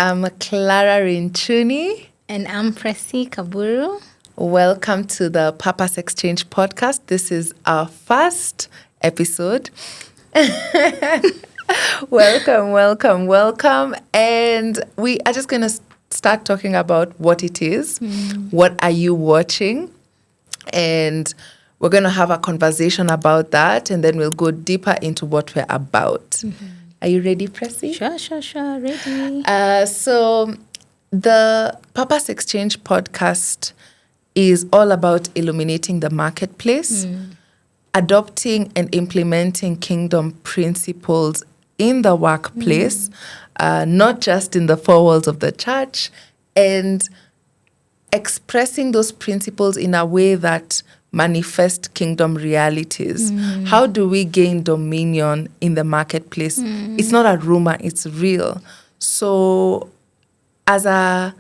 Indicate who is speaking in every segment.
Speaker 1: I'm Clara Rinchuni.
Speaker 2: And I'm Pressy Kaburu.
Speaker 1: Welcome to the Purpose Exchange podcast. This is our first episode. Welcome. And we are just going to start talking about what it is. What are you watching? And we're going to have a conversation about that, and then we'll go deeper into what we're about. Are you ready, Pressy?
Speaker 2: Sure. Ready.
Speaker 1: So the Purpose Exchange podcast is all about illuminating the marketplace, adopting and implementing kingdom principles in the workplace, not just in the four walls of the church, and expressing those principles in a way that manifest kingdom realities. How do we gain dominion in the marketplace? It's not a rumor, it's real. So as an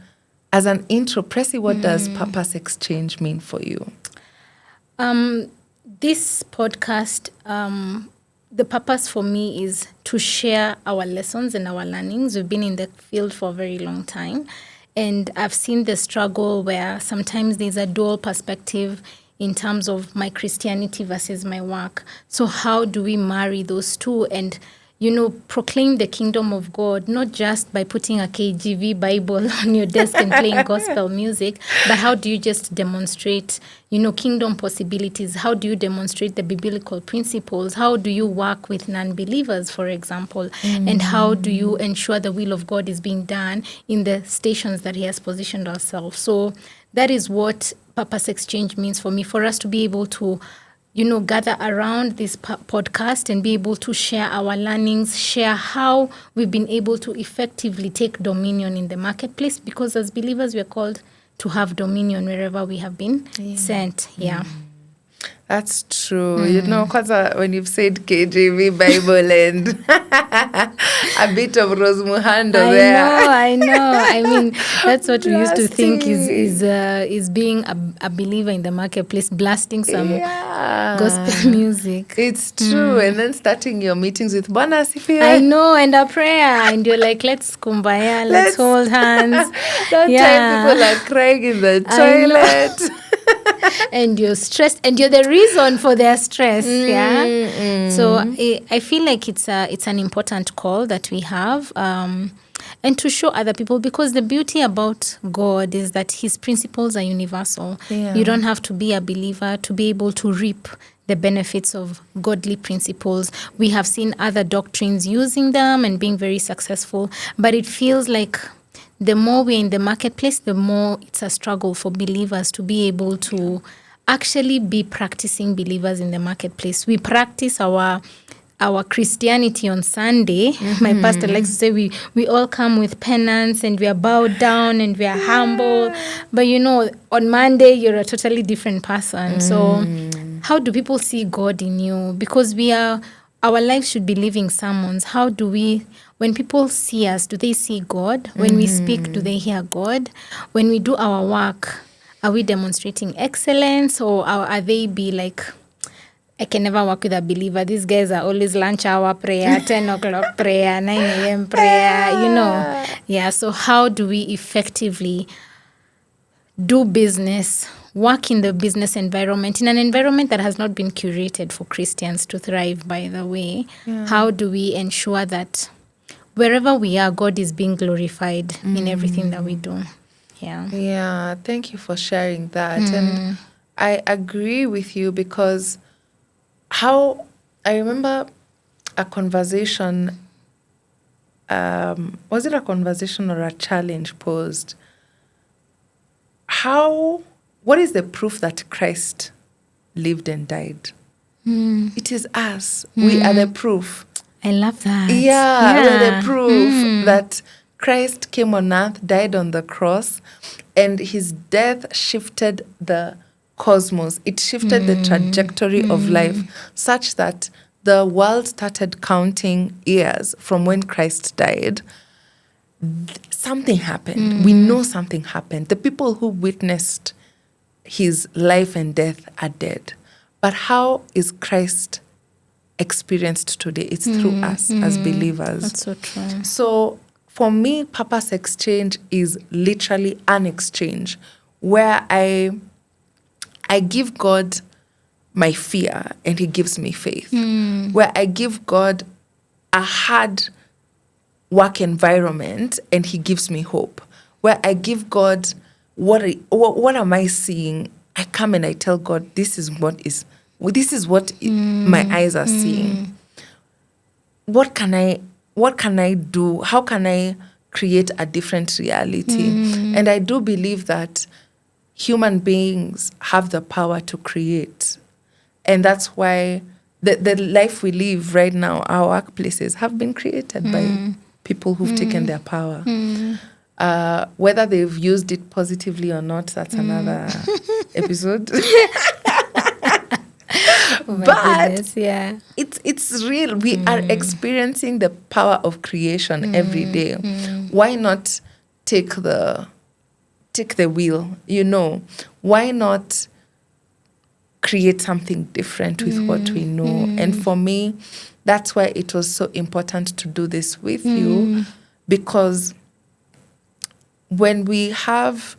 Speaker 1: intro, Pressy, what does Purpose Exchange mean for you?
Speaker 2: This podcast, the purpose for me is to share our lessons and our learnings. We've been in the field for a very long time, and I've seen the struggle where sometimes there's a dual perspective in terms of my Christianity versus my work. So how do we marry those two and, proclaim the kingdom of God, not just by putting a KJV Bible on your desk and playing gospel music, but how do you just demonstrate, kingdom possibilities? How do you demonstrate the biblical principles? How do you work with non-believers, for example? And how do you ensure the will of God is being done in the stations that He has positioned ourselves? So that is what Purpose Exchange means for me, for us to be able to gather around this podcast and be able to share our learnings, share how we've been able to effectively take dominion in the marketplace, because as believers, we are called to have dominion wherever we have been sent. Yeah.
Speaker 1: That's true. Because when you've said KJV Bible and a bit of Rose Muhando there.
Speaker 2: I know. I mean, that's what we used to think is being a believer in the marketplace, blasting some gospel music.
Speaker 1: It's true. And then starting your meetings with Bwana Asifiwe.
Speaker 2: I know, and a prayer. And you're like, let's kumbaya, let's hold hands.
Speaker 1: That time people are crying in the toilet.
Speaker 2: And you're stressed, and you're the reason for their stress. So I feel like it's an important call that we have, and to show other people, because the beauty about God is that His principles are universal. You don't have to be a believer to be able to reap the benefits of godly principles. We have seen other doctrines using them and being very successful, but it feels like the more we're in the marketplace, the more it's a struggle for believers to be able to actually be practicing believers in the marketplace. We practice our Christianity on Sunday. My pastor likes to say we all come with penance and we are bowed down and we are humble. But on Monday, you're a totally different person. So how do people see God in you? Because our lives should be living sermons. How do we, when people see us, do they see God? When we speak, do they hear God? When we do our work, are we demonstrating excellence, or are they be like, I can never work with a believer. These guys are always lunch hour prayer, 10 o'clock prayer, 9 a.m. prayer, Yeah, so how do we effectively do business, work in the business environment, in an environment that has not been curated for Christians to thrive, by the way? How do we ensure that wherever we are, God is being glorified in everything that we do?
Speaker 1: Yeah, thank you for sharing that. And I agree with you, because I remember a conversation, was it a conversation or a challenge posed? What is the proof that Christ lived and died? It is us. We are the proof.
Speaker 2: I love that.
Speaker 1: We're the proof that Christ came on earth, died on the cross, and His death shifted the cosmos. It shifted the trajectory of life, such that the world started counting years from when Christ died. Something happened. We know something happened. The people who witnessed His life and death are dead. But how is Christ experienced today? It's through us as believers.
Speaker 2: That's so true.
Speaker 1: So for me, Purpose Exchange is literally an exchange where I give God my fear and he gives me faith. Where I give God a hard work environment and he gives me hope. Where I give God what am I seeing? I come and I tell God, this is what my eyes are seeing. What can I do? How can I create a different reality? And I do believe that human beings have the power to create. And that's why the life we live right now, our workplaces, have been created by people who've taken their power. Whether they've used it positively or not, that's another episode.
Speaker 2: But yeah,
Speaker 1: it's real. We are experiencing the power of creation every day. Why not take the wheel? Why not create something different with what we know? And for me, that's why it was so important to do this with you, because when we have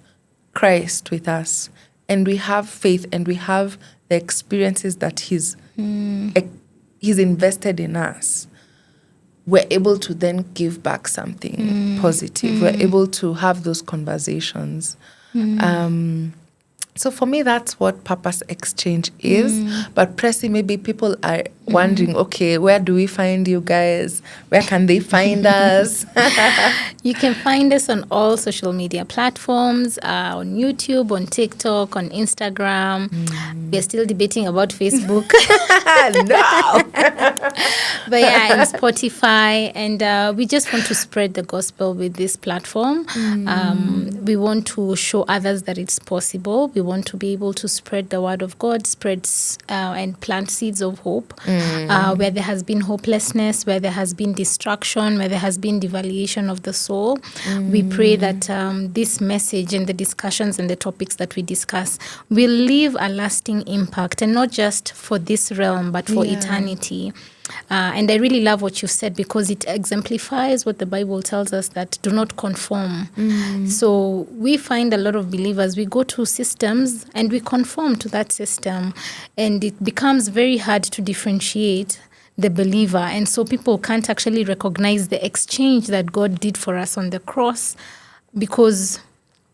Speaker 1: Christ with us and we have faith and we have the experiences that he's invested in us, we're able to then give back something positive. We're able to have those conversations. So for me, that's what Purpose Exchange is. But Pressy, maybe people are wondering, okay, where do we find you guys? Where can they find us?
Speaker 2: You can find us on all social media platforms, on YouTube, on TikTok, on Instagram. We're still debating about Facebook.
Speaker 1: No!
Speaker 2: But yeah, and Spotify. And we just want to spread the gospel with this platform. We want to show others that it's possible. We want to be able to spread the word of God, and plant seeds of hope where there has been hopelessness, where there has been destruction, where there has been devaluation of the soul. We pray that this message and the discussions and the topics that we discuss will leave a lasting impact, and not just for this realm, but for eternity. And I really love what you've said, because it exemplifies what the Bible tells us, that do not conform. So we find a lot of believers, we go to systems and we conform to that system, and it becomes very hard to differentiate the believer. And so people can't actually recognize the exchange that God did for us on the cross, because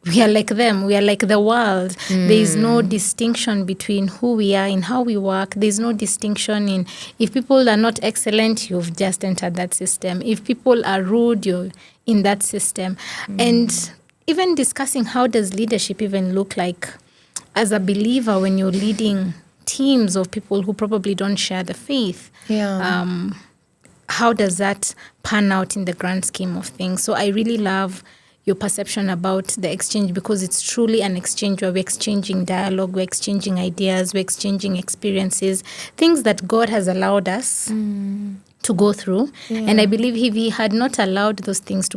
Speaker 2: we are like them. We are like the world. There is no distinction between who we are and how we work. There is no distinction in, if people are not excellent, you've just entered that system. If people are rude, you're in that system. And even discussing, how does leadership even look like as a believer when you're leading teams of people who probably don't share the faith? How does that pan out in the grand scheme of things? So I really love your perception about the exchange, because it's truly an exchange where we're exchanging dialogue, we're exchanging ideas, we're exchanging experiences, things that God has allowed us to go through. And I believe if he had not allowed those things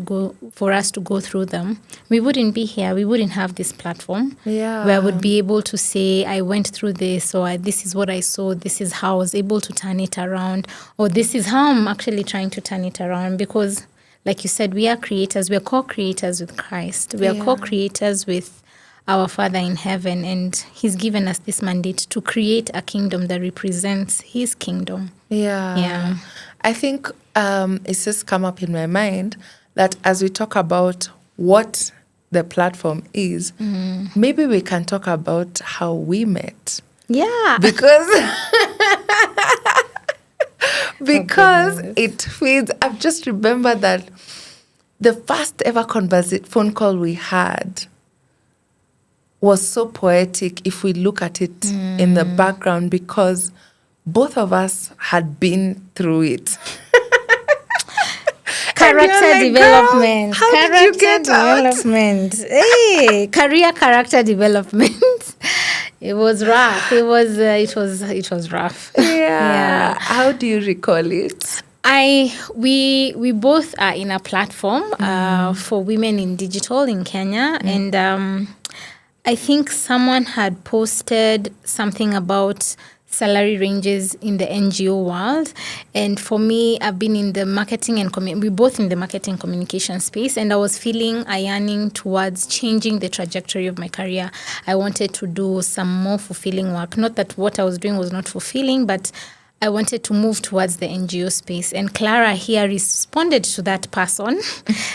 Speaker 2: for us to go through them, we wouldn't be here. We wouldn't have this platform where I would be able to say, I went through this, or this is what I saw, this is how I was able to turn it around, or this is how I'm actually trying to turn it around. Because like you said, we are creators. We are co-creators with Christ. We are co-creators with our Father in heaven. And he's given us this mandate to create a kingdom that represents his kingdom.
Speaker 1: Yeah. I think it's just come up in my mind that as we talk about what the platform is, maybe we can talk about how we met.
Speaker 2: Yeah.
Speaker 1: Because it feeds. I've just remembered that the first ever phone call we had was so poetic if we look at it in the background, because both of us had been through it.
Speaker 2: Character development.
Speaker 1: How did you get
Speaker 2: development. Hey, character development. It was rough. It was rough.
Speaker 1: Yeah. How do you recall it?
Speaker 2: We both are in a platform for women in digital in Kenya, and I think someone had posted something about salary ranges in the NGO world. And for me, I've been in the marketing and we're both in the marketing communication space, and I was feeling a yearning towards changing the trajectory of my career. I wanted to do some more fulfilling work. Not that what I was doing was not fulfilling, but I wanted to move towards the NGO space. And Clara here responded to that person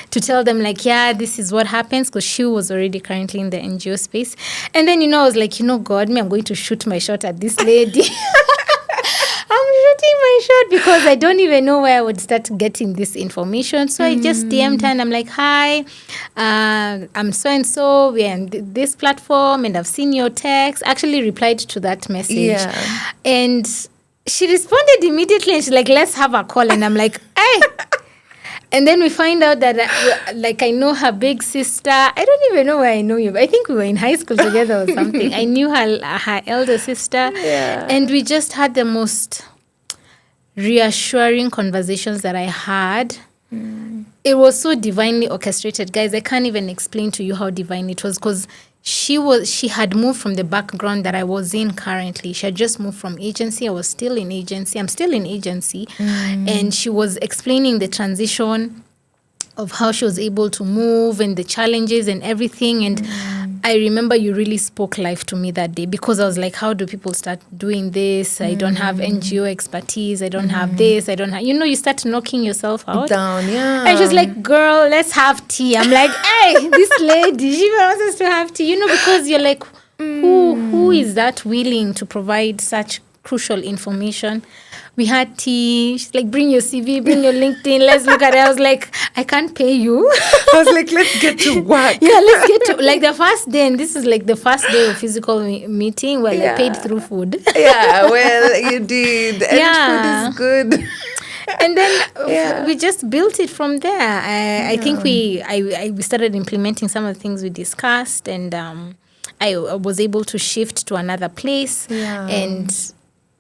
Speaker 2: to tell them, like, yeah, this is what happens, because she was already currently in the NGO space. And then, I was like, God, I'm going to shoot my shot at this lady. I'm shooting my shot because I don't even know where I would start getting this information. So I just DM'd her and I'm like, hi, I'm so-and-so. We're on this platform and I've seen your text. Actually replied to that message.
Speaker 1: Yeah.
Speaker 2: And she responded immediately and she's like, let's have a call. And I'm like, hey. And then we find out that, I know her big sister. I don't even know where I know you. I think we were in high school together or something. I knew her elder sister.
Speaker 1: Yeah.
Speaker 2: And we just had the most reassuring conversations that I had. It was so divinely orchestrated. Guys, I can't even explain to you how divine it was, because she had moved from the background that I was in currently. She had just moved from agency. I was still in agency. I'm still in agency. And she was explaining the transition of how she was able to move and the challenges and everything. And I remember you really spoke life to me that day, because I was like, how do people start doing this? I don't have NGO expertise. I don't have this. I don't have, you start knocking yourself out.
Speaker 1: Down, yeah.
Speaker 2: And she was like, girl, let's have tea. I'm like, hey, this lady, she wants us to have tea, because you're like, who is that willing to provide such crucial information? We had tea. She's like, bring your CV, bring your LinkedIn. Let's look at it. I was like, I can't pay you.
Speaker 1: I was like, let's get to work.
Speaker 2: Yeah, let's get to, the first day, and this is the first day of physical meeting. Well, I paid through food.
Speaker 1: Yeah, well, you did. And food is good.
Speaker 2: And then we just built it from there. I think we started implementing some of the things we discussed, and I was able to shift to another place.
Speaker 1: Yeah.
Speaker 2: And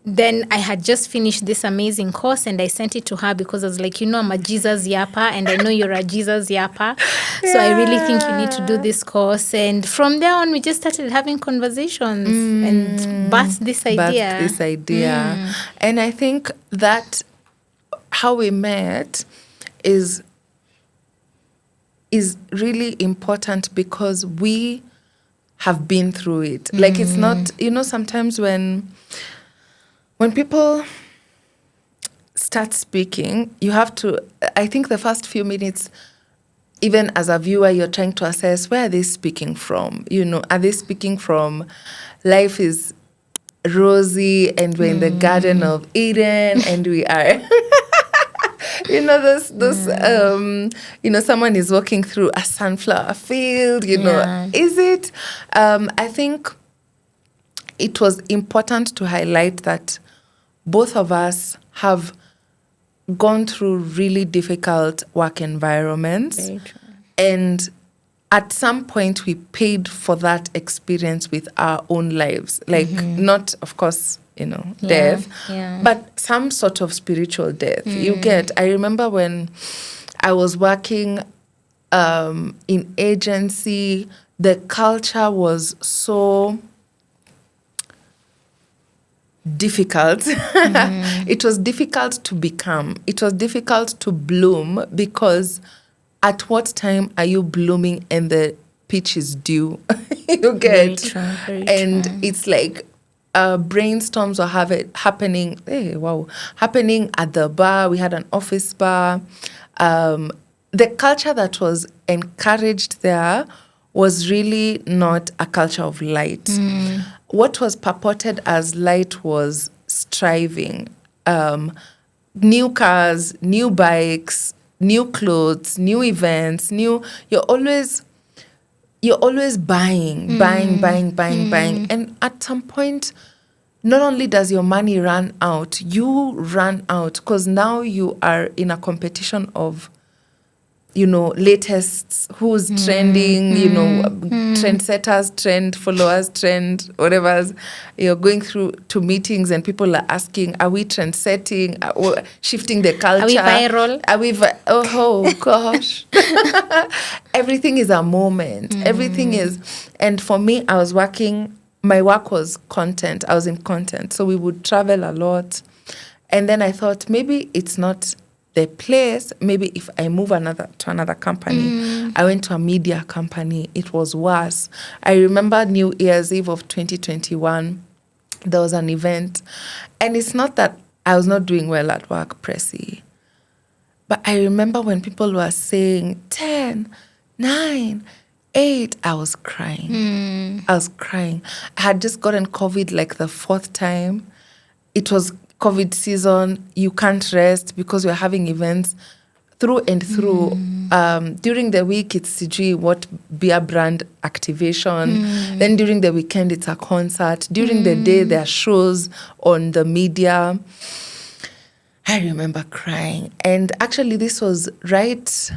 Speaker 2: then I had just finished this amazing course, and I sent it to her because I was like, I'm a Jesus yapper, and I know you're a Jesus yapper. So I really think you need to do this course. And from there on, we just started having conversations and birthed this idea.
Speaker 1: And I think that how we met is really important, because we have been through it. Like, it's not, sometimes when people start speaking, you have to, I think the first few minutes, even as a viewer, you're trying to assess, where are they speaking from? Are they speaking from life is rosy and we're in the Garden of Eden and we are... someone is walking through a sunflower field, is it? I think it was important to highlight that both of us have gone through really difficult work environments.
Speaker 2: Very true.
Speaker 1: And at some point, we paid for that experience with our own lives. Like, not, of course, death, but some sort of spiritual death. You get, I remember when I was working in agency, the culture was so difficult. It was difficult to become. It was difficult to bloom, because at what time are you blooming and the peach is due? You get.
Speaker 2: Very true.
Speaker 1: And it's like brainstorms were happening at the bar. We had an office bar. The culture that was encouraged there was really not a culture of light. What was purported as light was striving. New cars, new bikes, new clothes, new events, you're always buying. And at some point, not only does your money run out, you run out, because now you are in a competition of latest, who's trending, trendsetters, trend followers, trend whatever. You're going through to meetings and people are asking, are we trend setting, shifting the culture?
Speaker 2: Are we viral?
Speaker 1: Oh gosh. Everything is a moment. Everything is. And for me, I was working my work was content. I was in content. So we would travel a lot. And then I thought, maybe it's not the place. Maybe if I move to another company. I went to a media company. It was worse. I remember New Year's Eve of 2021. There was an event. And it's not that I was not doing well at work, Pressy. But I remember when people were saying 10, 9, 8, I was crying. I was crying. I had just gotten COVID like the 4th time. It was COVID season. You can't rest because we're having events through and through. During the week, it's CG, what beer brand activation. Then during the weekend, it's a concert. During the day, there are shows on the media. I remember crying. And actually, this was right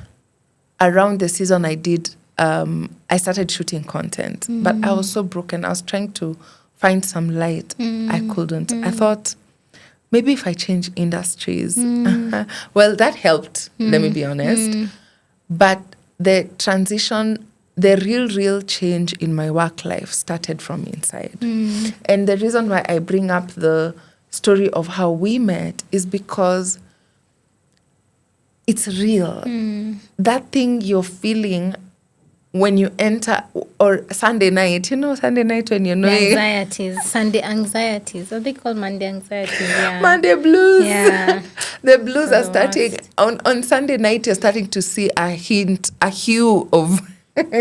Speaker 1: around the season I started shooting content. But I was so broken. I was trying to find some light. I couldn't. I thought, maybe if I change industries. Well, that helped, let me be honest. But the transition, the real change in my work life started from inside. And the reason why I bring up the story of how we met is because it's real. That thing you're feeling when you enter, or Sunday night, Sunday night when you're knowing.
Speaker 2: Sunday anxieties. What they call Monday anxieties, yeah.
Speaker 1: Monday blues.
Speaker 2: Yeah.
Speaker 1: The blues are starting. On Sunday night, you're starting to see a hue of...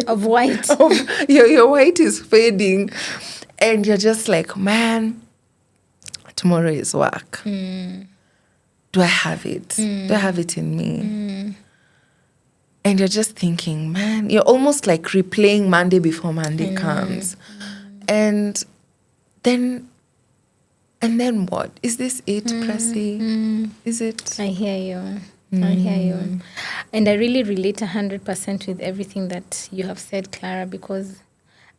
Speaker 2: of white.
Speaker 1: Your white is fading. And you're just like, man, tomorrow is work. Do I have it? Do I have it in me? And you're just thinking, man, you're almost like replaying Monday before Monday comes. And then what? Is this it, Pressy? Is it?
Speaker 2: I hear you. I hear you. And I really relate 100% with everything that you have said, Clara, because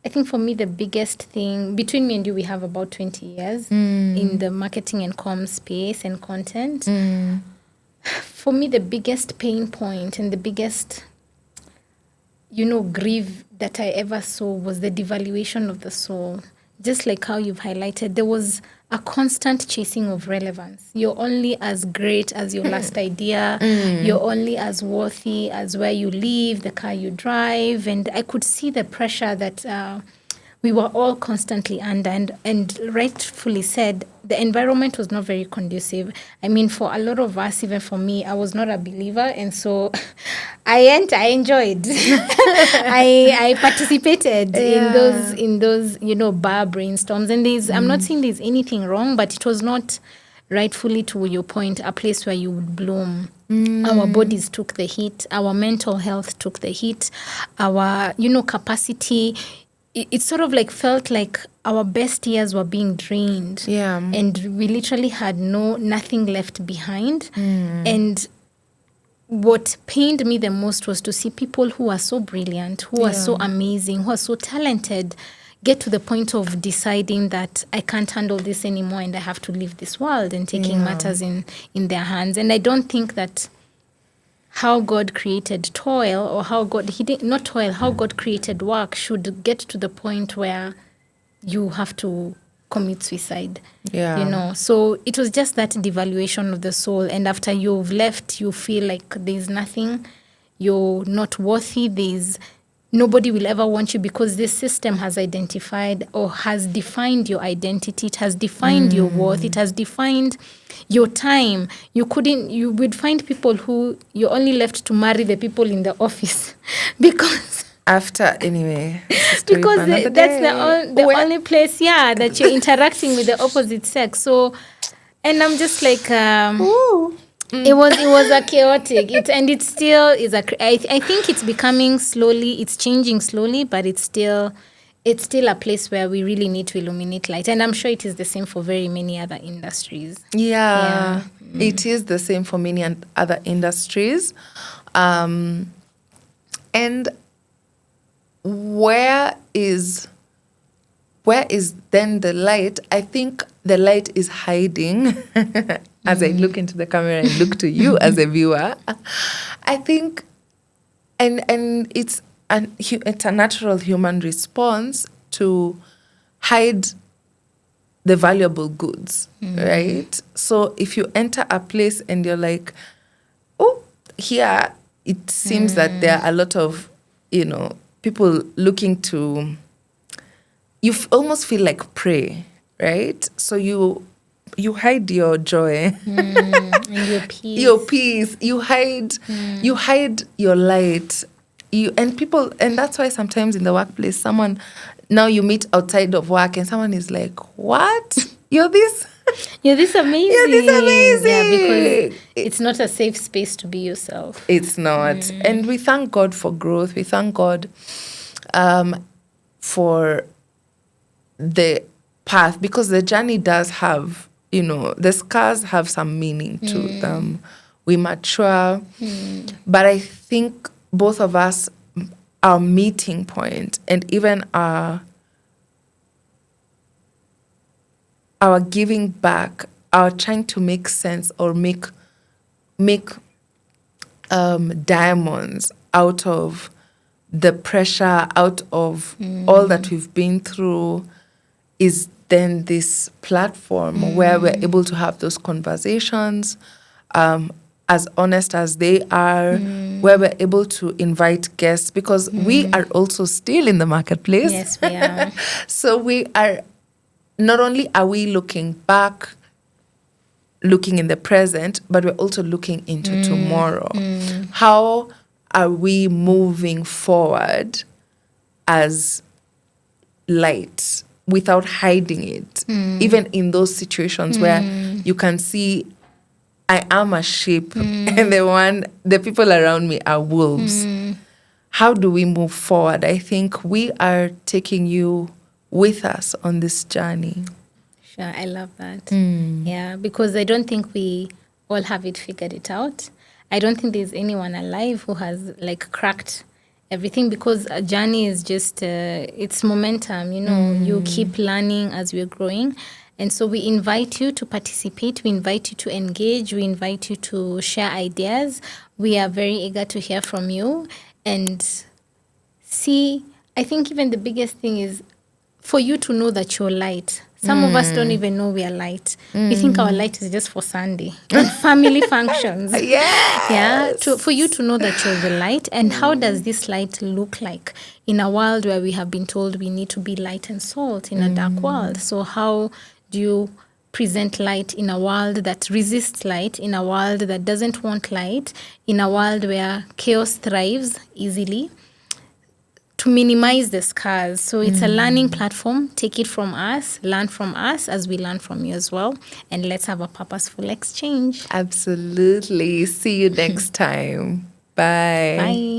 Speaker 2: I think for me, the biggest thing, between me and you, we have about 20 years in the marketing and comm space and content. For me, the biggest pain point and the biggest, grief that I ever saw was the devaluation of the soul. Just like how you've highlighted, there was a constant chasing of relevance. You're only as great as your last idea. You're only as worthy as where you live, the car you drive. And I could see the pressure that we were all constantly under. And rightfully said, the environment was not very conducive. I mean, for a lot of us, even for me, I was not a believer. And so I enjoyed. I participated in those bar brainstorms. And I'm not saying there's anything wrong, but it was not rightfully, to your point, a place where you would bloom. Our bodies took the hit. Our mental health took the hit. Our, capacity. It sort of like felt like our best years were being drained.
Speaker 1: Yeah.
Speaker 2: And we literally had nothing left behind. And what pained me the most was to see people who are so brilliant, who are so amazing, who are so talented, get to the point of deciding that I can't handle this anymore and I have to leave this world and taking matters in their hands. And I don't think that how God created toil, or how God created work should get to the point where you have to commit suicide.
Speaker 1: Yeah.
Speaker 2: So it was just that devaluation of the soul. And after you've left, you feel like there's nothing, you're not worthy, nobody will ever want you because this system has identified or has defined your identity. It has defined your worth. It has defined your time. You would find people who you're only left to marry the people in the office because
Speaker 1: after, anyway.
Speaker 2: Because that's the only place, that you're interacting with the opposite sex. So, and I'm just like, it was a chaotic. It still is I think it's becoming slowly. It's changing slowly, but it's still a place where we really need to illuminate light. And I'm sure it is the same for very many other industries.
Speaker 1: Yeah. It is the same for many other industries. And where is then the light? I think the light is hiding. As I look into the camera and look to you as a viewer, I think, and it's a natural human response to hide the valuable goods, right? So if you enter a place and you're like, oh, here it seems that there are a lot of, people looking to, almost feel like prey, right? So you hide your joy,
Speaker 2: And your peace.
Speaker 1: your peace. You hide your light. And that's why sometimes in the workplace, now you meet outside of work and someone is like, what? You're this?
Speaker 2: You're this amazing.
Speaker 1: You're this amazing.
Speaker 2: Yeah, because it's not a safe space to be yourself.
Speaker 1: It's not. And we thank God for growth. We thank God for the path, because the journey does have, the scars have some meaning to them. We mature. But I think both of us, our meeting point and even our giving back, our trying to make sense or make diamonds out of the pressure, out of all that we've been through, is then this platform where we're able to have those conversations, as honest as they are, where we're able to invite guests, because we are also still in the marketplace.
Speaker 2: Yes, we are.
Speaker 1: So we are, not only are we looking back, looking in the present, but we're also looking into tomorrow. How are we moving forward as light without hiding it? Even in those situations where you can see, I am a sheep and the people around me are wolves. How do we move forward? I think we are taking you with us on this journey.
Speaker 2: Sure, I love that. Yeah, because I don't think we all have it figured it out. I don't think there's anyone alive who has cracked everything, because a journey is just, it's momentum, you keep learning as we're growing. And so we invite you to participate. We invite you to engage. We invite you to share ideas. We are very eager to hear from you. And see, I think even the biggest thing is for you to know that you're light. Some of us don't even know we are light. We think our light is just for Sunday and family functions.
Speaker 1: Yes.
Speaker 2: Yeah. For you to know that you're the light. And how does this light look like in a world where we have been told we need to be light and salt in a dark world? So how do you present light in a world that resists light, in a world that doesn't want light, in a world where chaos thrives easily, to minimize the scars? So it's a learning platform. Take it from us, learn from us as we learn from you as well. And let's have a purposeful exchange.
Speaker 1: Absolutely. See you next time. Bye.
Speaker 2: Bye.